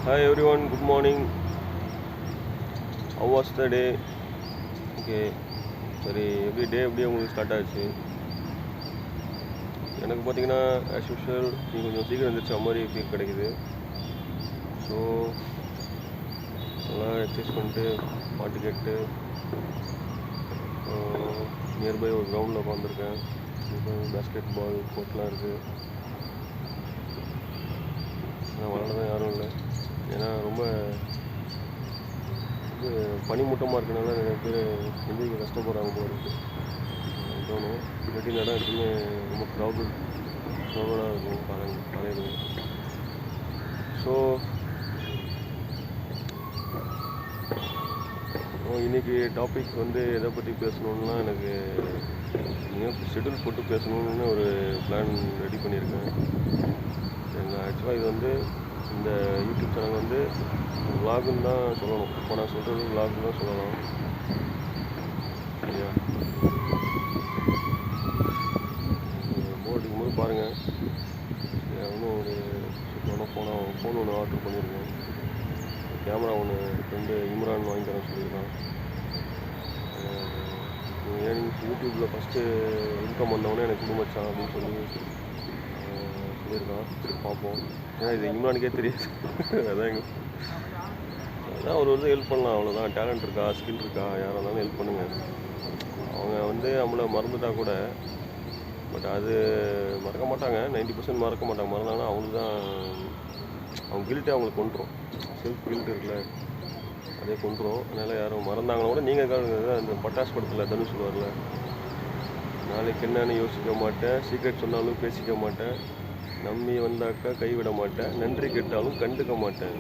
Hi everyone, good morning. How was the day? Okay, சரி. எப்படி உங்களுக்கு ஸ்டார்ட் ஆச்சு? எனக்கு பார்த்தீங்கன்னா ஆஸ் யூஷுவல் நீ கொஞ்சம் சீக்கிரம் எழுந்திரிச்ச மாதிரி ஃபீல் கிடைக்குது. ஸோ நல்லா எக்ஸசைஸ் பண்ணிட்டு பாட்டு கேட்டு நியர்பை ஒரு கிரவுண்டில் உட்காந்துருக்கேன். பேஸ்கெட் பால் கோர்ட்லாம் இருக்குது. ஆனால் விளாடதான் யாரும் இல்லை. ஏன்னா ரொம்ப இது பனிமூட்டமாக இருக்கனால நிறைய பேர் எந்திரிக்க கஷ்டப்படுறாங்க போல இருக்குது. தோணும். இல்லாட்டி இந்த இடம் எப்பவுமே ரொம்ப க்ரௌடாக இருக்கும் காலையில். ஸோ இன்றைக்கி டாபிக் எதை பற்றி பேசணுன்னா, எனக்கு ஷெட்யூல் போட்டு பேசணுன்னு ஒரு பிளான் ரெடி பண்ணியிருக்கேன். சரிங்களா? ஆக்சுவலாக இது இந்த யூடியூப் சேனல் விலாகுன்னு தான் சொல்லணும். இப்போ நான் சொல்கிறது விலாகுன்னு தான் சொல்லலாம். சரியா? போர் அடிக்கும்போது பாருங்கள். இன்னும் ஒரு சூப்பரான ஃபோன் ஒன்று ஆர்டர் பண்ணியிருக்கேன். கேமரா ஒன்று ஃப்ரெண்டு இம்ரான் வாங்கி தரேன் சொல்லியிருக்கான். ஏர்னிங்ஸ் யூடியூப்பில் ஃபஸ்ட்டு இன்கம் வந்தவொடனே எனக்கு கொடுக்க மச்சான் அப்படின்னு சொல்லியிருக்கான். சரி பார்ப்போம். ஏன்னா இது இம்ரானுக்கே தெரியாது. அதான் ஒரு ஹெல்ப் பண்ணலாம், அவ்வளோதான். டேலண்ட் இருக்கா, ஸ்கில் இருக்கா, யாராக இருந்தாலும் ஹெல்ப் பண்ணுங்கள். அவங்க நம்மளை மறந்துட்டா கூட, பட் அது மறக்க மாட்டாங்க. 90% மறக்க மாட்டாங்க. மறந்தாங்கன்னா அவங்களுக்கு தான் அவங்க கில்ட்டே அவங்களுக்கு கொண்டுரும். செல்ஃப் கில்ட் இருக்குல்ல, அதே கொண்டுரும். அதனால் யாரும் மறந்தாங்கன்னா கூட நீங்கள் அந்த பட்டாசு படத்தில் தனுஷ் சொல்லுவார்ல, நாளைக்கு என்னன்னு யோசிக்க மாட்டேன், சீக்ரெட் சொன்னாலும் பேசிக்க மாட்டேன், நம்பி வந்தாக்கா கைவிட மாட்டேன், நன்றி கேட்டாலும் கண்டுக்க மாட்டேன்.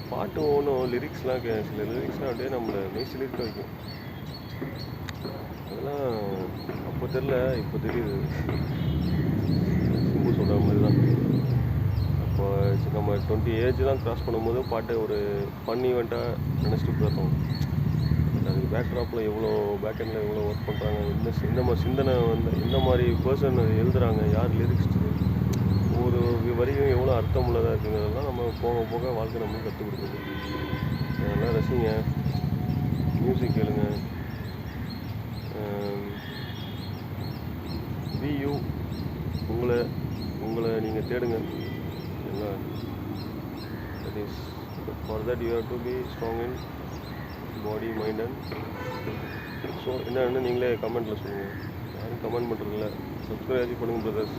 பாட்டு ஒன்றும் லிரிக்ஸ்லாம் சில லிரிக்ஸ்லாம் அப்படியே நம்மளை மெய்சிலிருக்க வைக்கும். அதெல்லாம் அப்போ தெரில, இப்போ தெரியுது. சிம்பு சொல்கிற மாதிரி தான். அப்போ நம்ம 20 ஏஜ்லாம் க்ராஸ் பண்ணும்போது பாட்டு ஒரு ஃபன் ஈவெண்ட்டாக நினச்சிட்டு போயிட்டோம். பட் அதுக்கு பேக்ட்ராப்பில் பேக்கெண்டில் எவ்வளோ ஒர்க் பண்ணுறாங்க, எந்த மாதிரி சிந்தனை எந்த மாதிரி பர்சன் எழுதுகிறாங்க, யார் லிரிக்ஸ், ஒரு வரியும் எவ்வளோ அர்த்தம் உள்ளதாக இருக்குங்கிறதெல்லாம் நம்ம போக போக வாழ்க்கை நம்மளுக்கு கற்றுக் கொடுக்குது. அதெல்லாம் ரசிங்க, மியூசிக் கேளுங்க. யூ உங்களை நீங்கள் தேடுங்க. சரிங்களா? That is for that you have to be strong in body, mind and. So என்னென்னு நீங்களே கமெண்ட்டில் சொல்லுங்கள். யாரும் கமெண்ட் பண்ணுறதில்ல. சப்ஸ்கிரைப் பண்ணுங்கள் பிரதர்ஸ்.